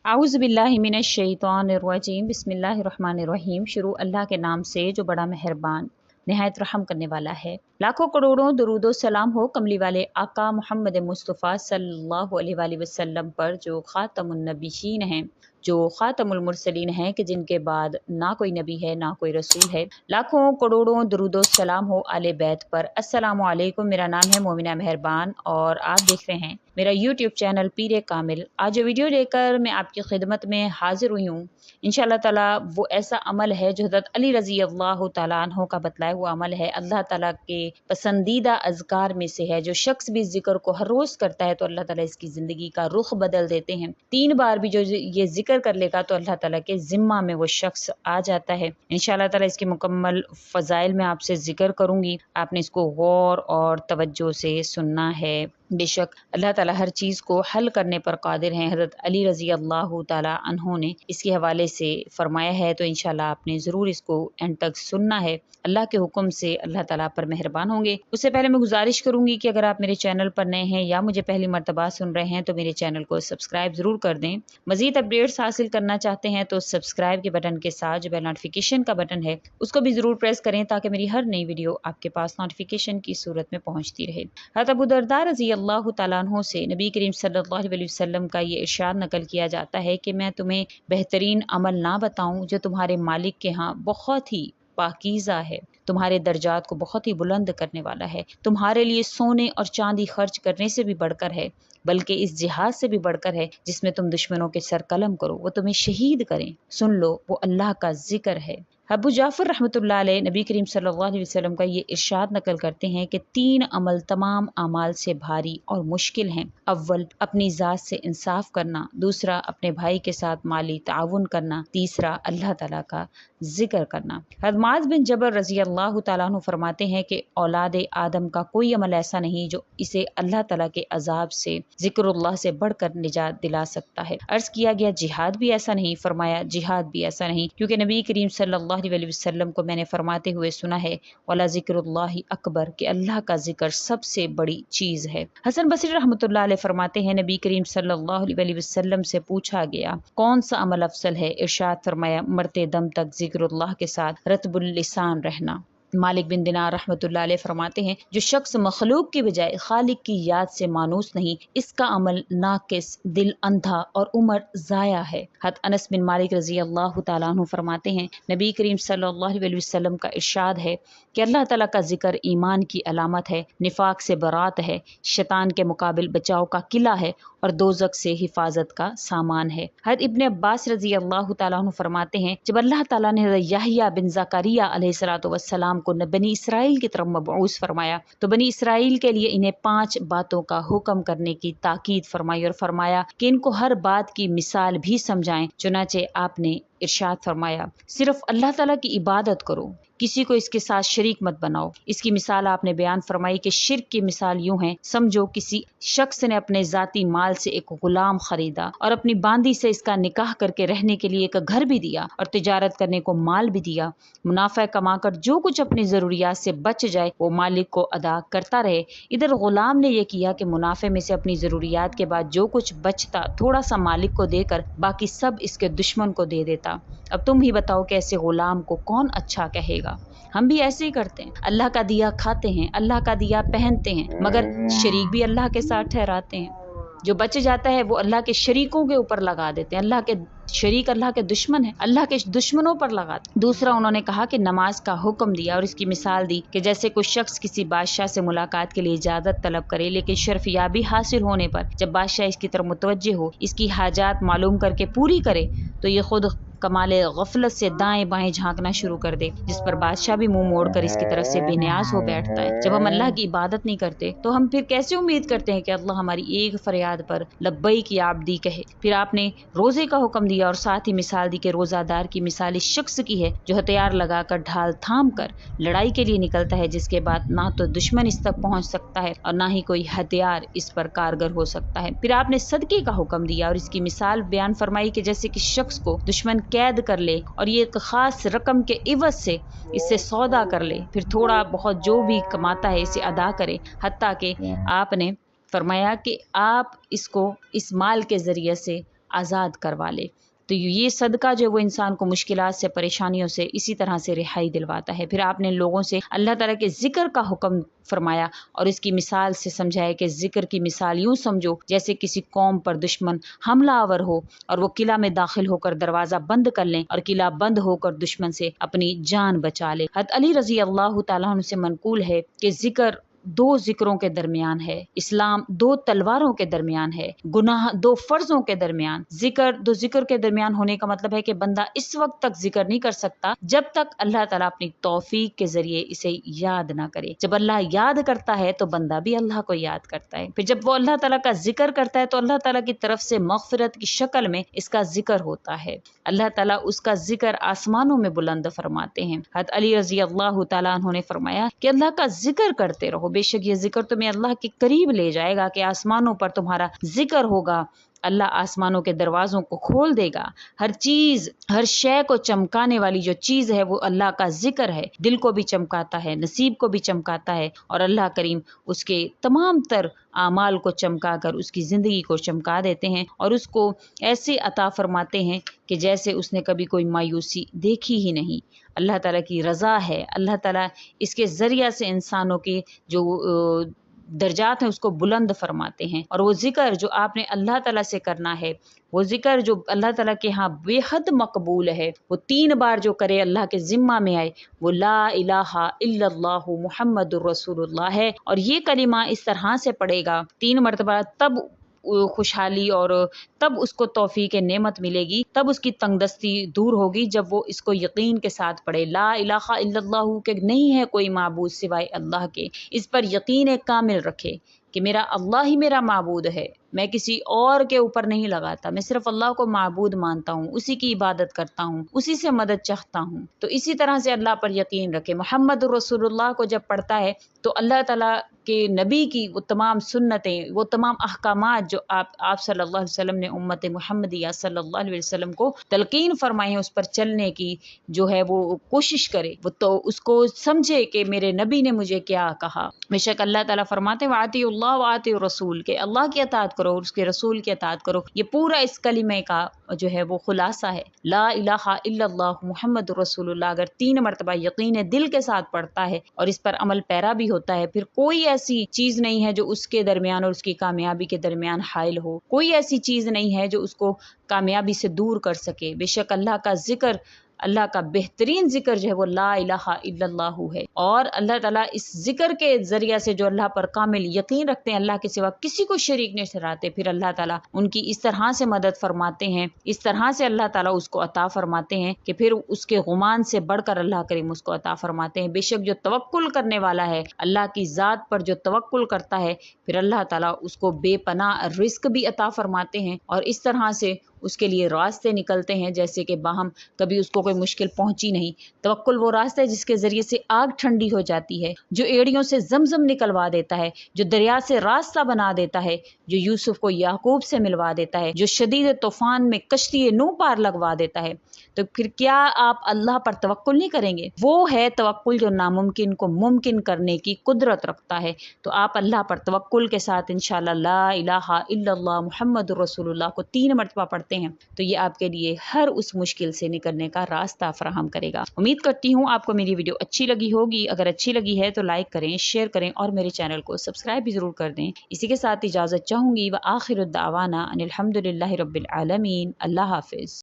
आऊज़ बिल्लाहि मिनश शैतानिर रजीम बिस्मिल्लाहिर्रहमानिर्रहीम। शुरू अल्लाह के नाम से जो बड़ा मेहरबान निहायत रहम करने वाला है। लाखों करोड़ों दरूदो सलाम हो कमली वाले आका मोहम्मद मुस्तफ़ा सल्लल्लाहु अलैहि वसल्लम पर, जो ख़ातमुन नबीयीन हैं, जो ख़ातमुल मुरसलीन हैं, कि जिनके बाद ना कोई नबी है ना कोई रसूल है। लाखों करोड़ों दरूदो सलाम हो आले बैत पर। अस्सलामु अलैकुम। मेरा नाम है मोमिना मेहरबान और आप देख रहे हैं मेरा यूट्यूब चैनल पीर कामिल। आज जो वीडियो लेकर मैं आपकी खिदमत में हाजिर हुई हूँ, इंशाअल्लाह ताला वो ऐसा अमल है जो हज़रत अली रज़ी अल्लाह ताला अन्हो का बतलाया हुआ अमल है। अल्लाह ताला के पसंदीदा अज़कार में से है। जो शख्स भी ज़िक्र को हर रोज़ करता है तो अल्लाह ताला इसकी ज़िंदगी का रुख बदल देते हैं। 3 बार भी जो ये ज़िक्र कर लेगा तो अल्लाह ताला के ज़िम्मा में वो शख्स आ जाता है। इंशाअल्लाह ताला इसके मुकम्मल फ़ज़ाइल में आपसे ज़िक्र करूँगी, आपने इसको गौर और तवज्जो से सुनना है। बेशक अल्लाह ताला हर चीज़ को हल करने पर कादिर हैं। हज़रत अली रज़ी अल्लाह ताला अन्हो ने इसके हवाले से फ़रमाया है, तो इंशाअल्लाह आपने ज़रूर इसको एंड तक सुनना है। अल्लाह के हुक्म से अल्लाह ताला पर मेहरबान होंगे। उससे पहले मैं गुजारिश करूँगी कि अगर आप मेरे चैनल पर नए हैं या मुझे पहली मर्तबा सुन रहे हैं तो मेरे चैनल को सब्सक्राइब ज़रूर कर दें। मज़ीद अपडेट्स हासिल करना चाहते हैं तो सब्सक्राइब के बटन के साथ जो बेल नोटिफिकेशन का बटन है उसको भी ज़रूर प्रेस करें, ताकि मेरी हर नई वीडियो आपके पास नोटिफिकेशन की सूरत में पहुँचती रहे। हज़रत अबू दरदा रज़ी अल्लाह तआला अन्हु से नबी करीम सल्लल्लाहु अलैहि वसल्लम का ये इरशाद नकल किया जाता है कि मैं तुम्हें बेहतरीन अमल ना बताऊं जो तुम्हारे मालिक के यहाँ बहुत ही पाकीज़ा है, तुम्हारे दर्जात को बहुत ही बुलंद करने वाला है, तुम्हारे लिए सोने और चांदी खर्च करने से भी बढ़कर है, बल्कि इस जिहाद से भी बढ़कर है जिसमें तुम दुश्मनों के सर कलम करो, वो तुम्हें शहीद करें। सुन लो, वो अल्लाह का जिक्र है। अबू जाफ़र रहमतुल्लाह अलैह नबी करीम सल्लल्लाहु अलैहि वसल्लम का ये इरशाद नकल करते हैं कि 3 अमल तमाम अमाल से भारी और मुश्किल हैं। अव्वल, अपनी ज़ात से इंसाफ करना। दूसरा, अपने भाई के साथ माली ताउन करना। तीसरा, अल्लाह ताला का जिक्र करना। हज़रत मुआज़ बिन जबल रज़ी अल्लाह तआला अन्हु फरमाते हैं कि औलाद आदम का कोई अमल ऐसा नहीं जो इसे अल्लाह ताला के अजाब से, जिक्रुल्लाह से बढ़कर निजात दिला सकता है। अर्ज किया गया जिहाद भी ऐसा नहीं? फरमाया जिहाद भी ऐसा नहीं, क्योंकि नबी करीम सल्लल्लाहु अलैहि वसल्लम को मैंने फरमाते हुए सुना है, वला ज़िक्रुल्लाहि अकबर, कि अल्लाह का जिक्र सबसे बड़ी चीज़ है। हसन बसरी रहमतुल्लाह अलैह फरमाते हैं, नबी करीम सल्लल्लाहु अलैहि वसल्लम से पूछा गया कौन सा अमल अफसल है? इरशाद फरमाया, मरते दम तक जिक्रुल्लाह के साथ रतबुल लिसान रहना। मालिक बिन दिनार रहमतुल्लाह अलैह फरमाते हैं, जो शख्स मखलूक की बजाय खालिक की याद से मानूस नहीं, इसका अमल नाकिस, दिल अंधा और उम्र ज़ाया है। हज़रत अनस बिन मालिक रज़ी अल्लाह तआला अन्हु फरमाते हैं, नबी करीम सल्लल्लाहु अलैहि वसल्लम का इरशाद है कि अल्लाह ताला का जिक्र ईमान की अलामत है, निफाक से बरात है, शैतान के मुकाबिल बचाव का किला है और दोज़ख से हिफाजत का सामान है। हज़रत इब्ने अब्बास रज़ी अल्लाह तआला अन्हु फरमाते हैं, जब अल्लाह ताला ने याहिया बिन ज़करिया अलैहिस्सलातु वस्सलाम को बनी इसराइल की तरफ मबऊस फरमाया तो बनी इसराइल के लिए इन्हें 5 बातों का हुक्म करने की ताकीद फरमाई और फरमाया कि इनको हर बात की मिसाल भी समझाएं। चुनाचे आपने इरशाद फरमाया, सिर्फ अल्लाह ताला की इबादत करो, किसी को इसके साथ शरीक मत बनाओ। इसकी मिसाल आपने बयान फरमाई कि शिर्क की मिसाल यूं है, समझो किसी शख्स ने अपने जाती माल से एक गुलाम खरीदा और अपनी बांदी से इसका निकाह करके रहने के लिए एक घर भी दिया और तिजारत करने को माल भी दिया। मुनाफा कमाकर जो कुछ अपनी जरूरियात से बच जाए वो मालिक को अदा करता रहे। इधर गुलाम ने यह किया कि मुनाफे में से अपनी जरूरियात के बाद जो कुछ बचता थोड़ा सा मालिक को देकर बाकी सब इसके दुश्मन को दे देता। अब तुम ही बताओ कि ऐसे गुलाम को कौन अच्छा कहेगा? हम भी ऐसे ही करते हैं, अल्लाह का दिया खाते हैं, अल्लाह का दिया पहनते हैं, मगर शरीक भी अल्लाह के साथ ठहराते हैं। जो बच जाता है वो अल्लाह के शरीकों के ऊपर लगा देते हैं। अल्लाह के शरीक अल्लाह के दुश्मन है, अल्लाह के दुश्मनों पर लगाते। दूसरा, उन्होंने कहा कि नमाज का हुक्म दिया और इसकी मिसाल दी कि जैसे कोई शख्स किसी बादशाह से मुलाकात के लिए इजाजत तलब करे, लेकिन शर्फियाबी हासिल होने पर जब बादशाह इसकी तरफ मुतवज्जे हो, इसकी हाजात मालूम करके पूरी करे तो ये खुद कमाले गफलत से दाएं बाएं झांकना शुरू कर दे, जिस पर बादशाह भी मुंह मोड़कर इसकी तरफ से बेनियाज हो बैठता है। जब हम अल्लाह की इबादत नहीं करते तो हम फिर कैसे उम्मीद करते हैं कि अल्लाह हमारी एक फरियाद पर लब्बैक या अब्दी कहे? फिर आपने रोजे का हुक्म दिया और साथ ही मिसाल दी कि रोजादार की मिसाल इस शख्स की है जो हथियार लगाकर ढाल थाम कर लड़ाई के लिए निकलता है, जिसके बाद ना तो दुश्मन इस तक पहुंच सकता है और ना ही कोई हथियार इस पर कारगर हो सकता है। फिर आपने सदके का हुक्म दिया और इसकी मिसाल बयान फरमाई कि जैसे कि शख्स को दुश्मन कैद कर ले और ये एक खास रकम के इवज से इससे सौदा कर ले, फिर थोड़ा बहुत जो भी कमाता है इसे अदा करे, हत्ता कि आपने फरमाया कि आप इसको इस माल के जरिए से آزاد کروا لے۔ تو یہ صدقہ جو ہے وہ انسان کو مشکلات سے، پریشانیوں سے اسی طرح سے رہائی دلواتا ہے۔ پھر آپ نے لوگوں سے اللہ تعالیٰ کے ذکر کا حکم فرمایا اور اس کی مثال سے سمجھایا کہ ذکر کی مثال یوں سمجھو جیسے کسی قوم پر دشمن حملہ آور ہو اور وہ قلعہ میں داخل ہو کر دروازہ بند کر لیں اور قلعہ بند ہو کر دشمن سے اپنی جان بچا لے۔ حضرت علی رضی اللہ تعالیٰ عنہ سے منقول ہے کہ ذکر دو ذکروں کے درمیان ہے، اسلام دو تلواروں کے درمیان ہے، گناہ دو فرضوں کے درمیان۔ دو ذکر کے درمیان ہونے کا مطلب ہے کہ بندہ اس وقت تک ذکر نہیں کر سکتا جب تک اللہ تعالیٰ اپنی توفیق کے ذریعے اسے یاد نہ کرے۔ جب اللہ یاد کرتا ہے تو بندہ بھی اللہ کو یاد کرتا ہے، پھر جب وہ اللہ تعالیٰ کا ذکر کرتا ہے تو اللہ تعالیٰ کی طرف سے مغفرت کی شکل میں اس کا ذکر ہوتا ہے۔ اللہ تعالیٰ اس کا ذکر آسمانوں میں بلند فرماتے ہیں۔ حضرت علی رضی اللہ تعالیٰ عنہ نے فرمایا کہ اللہ کا ذکر کرتے رہو، بے شک یہ ذکر تمہیں اللہ کے قریب لے جائے گا کہ آسمانوں پر تمہارا ذکر ہوگا، اللہ آسمانوں کے دروازوں کو کھول دے گا۔ ہر چیز، ہر شے کو چمکانے والی جو چیز ہے وہ اللہ کا ذکر ہے، دل کو بھی چمکاتا ہے، نصیب کو بھی چمکاتا ہے، اور اللہ کریم اس کے تمام تر اعمال کو چمکا کر اس کی زندگی کو چمکا دیتے ہیں اور اس کو ایسے عطا فرماتے ہیں کہ جیسے اس نے کبھی کوئی مایوسی دیکھی ہی نہیں۔ اللہ تعالیٰ کی رضا ہے، اللہ تعالیٰ اس کے ذریعہ سے انسانوں کے جو درجات ہیں اس کو بلند فرماتے ہیں۔ اور وہ ذکر جو آپ نے اللہ تعالیٰ سے کرنا ہے، وہ ذکر جو اللہ تعالیٰ کے ہاں بے حد مقبول ہے، وہ 3 بار جو کرے اللہ کے ذمہ میں آئے وہ لا الہ الا اللہ محمد الرسول اللہ ہے، اور یہ کلمہ اس طرح سے پڑھے گا 3 مرتبہ، تب خوشحالی اور تب اس کو توفیق نعمت ملے گی، تب اس کی تنگ دستی دور ہوگی جب وہ اس کو یقین کے ساتھ پڑھے۔ لا الہ الا اللہ کہ نہیں ہے کوئی معبود سوائے اللہ کے، اس پر یقین کامل رکھے کہ میرا اللہ ہی میرا معبود ہے، میں کسی اور کے اوپر نہیں لگاتا، میں صرف اللہ کو معبود مانتا ہوں، اسی کی عبادت کرتا ہوں، اسی سے مدد چاہتا ہوں۔ تو اسی طرح سے اللہ پر یقین رکھے۔ محمد رسول اللہ کو جب پڑھتا ہے تو اللہ تعالیٰ کے نبی کی وہ تمام سنتیں، وہ تمام احکامات جو آپ صلی اللہ علیہ وسلم نے امت محمدیہ صلی اللہ علیہ وسلم کو تلقین فرمائے ہیں، اس پر چلنے کی جو ہے وہ کوشش کرے، وہ تو اس کو سمجھے کہ میرے نبی نے مجھے کیا کہا۔ بے شک اللہ تعالیٰ فرماتے ہیں وَأَطِیعُوا اللَّهَ وَأَطِیعُوا الرَّسُولَ کہ اللہ کی اطاعت کرو اور اس کے رسول کی اطاعت کرو۔ یہ پورا اس کلمے کا جو ہے وہ خلاصہ ہے، لا الہ الا اللہ محمد رسول اللہ۔ اگر 3 مرتبہ یقین دل کے ساتھ پڑھتا ہے اور اس پر عمل پیرا بھی ہوتا ہے، پھر کوئی ایسی چیز نہیں ہے جو اس کے درمیان اور اس کی کامیابی کے درمیان حائل ہو، کوئی ایسی چیز نہیں ہے جو اس کو کامیابی سے دور کر سکے۔ بے شک اللہ کا ذکر، اللہ کا بہترین ذکر جو ہے وہ لا الہ الا اللہ ہے، اور اللہ تعالیٰ اس ذکر کے ذریعہ سے جو اللہ پر کامل یقین رکھتے ہیں، اللہ کے سوا کسی کو شریک نہیں ٹھہراتے، پھر اللہ تعالیٰ ان کی اس طرح سے مدد فرماتے ہیں، اس طرح سے اللہ تعالیٰ اس کو عطا فرماتے ہیں کہ پھر اس کے غمان سے بڑھ کر اللہ کریم اس کو عطا فرماتے ہیں۔ بے شک جو توکل کرنے والا ہے، اللہ کی ذات پر جو توکل کرتا ہے، پھر اللہ تعالیٰ اس کو بے پناہ رزق بھی عطا فرماتے ہیں، اور اس طرح سے اس کے لیے راستے نکلتے ہیں جیسے کہ باہم کبھی اس کو کوئی مشکل پہنچی نہیں۔ توکل وہ راستہ ہے جس کے ذریعے سے آگ ٹھنڈی ہو جاتی ہے، جو ایڑیوں سے زمزم نکلوا دیتا ہے، جو دریا سے راستہ بنا دیتا ہے، جو یوسف کو یعقوب سے ملوا دیتا ہے، جو شدید طوفان میں کشتی نوح پار لگوا دیتا ہے۔ تو پھر کیا آپ اللہ پر توکل نہیں کریں گے؟ وہ ہے توکل جو ناممکن کو ممکن کرنے کی قدرت رکھتا ہے۔ تو آپ اللہ پر توکل کے ساتھ انشاءاللہ لا الہ الا اللہ محمد رسول اللہ کو 3 مرتبہ پڑھتے ہیں تو یہ آپ کے لیے ہر اس مشکل سے نکلنے کا راستہ فراہم کرے گا۔ امید کرتی ہوں آپ کو میری ویڈیو اچھی لگی ہوگی۔ اگر اچھی لگی ہے تو لائک کریں، شیئر کریں اور میرے چینل کو سبسکرائب بھی ضرور کر دیں۔ اسی کے ساتھ اجازت چاہوں گی، وآخر الدعوانا ان الحمد للہ رب العالمین۔ اللہ حافظ۔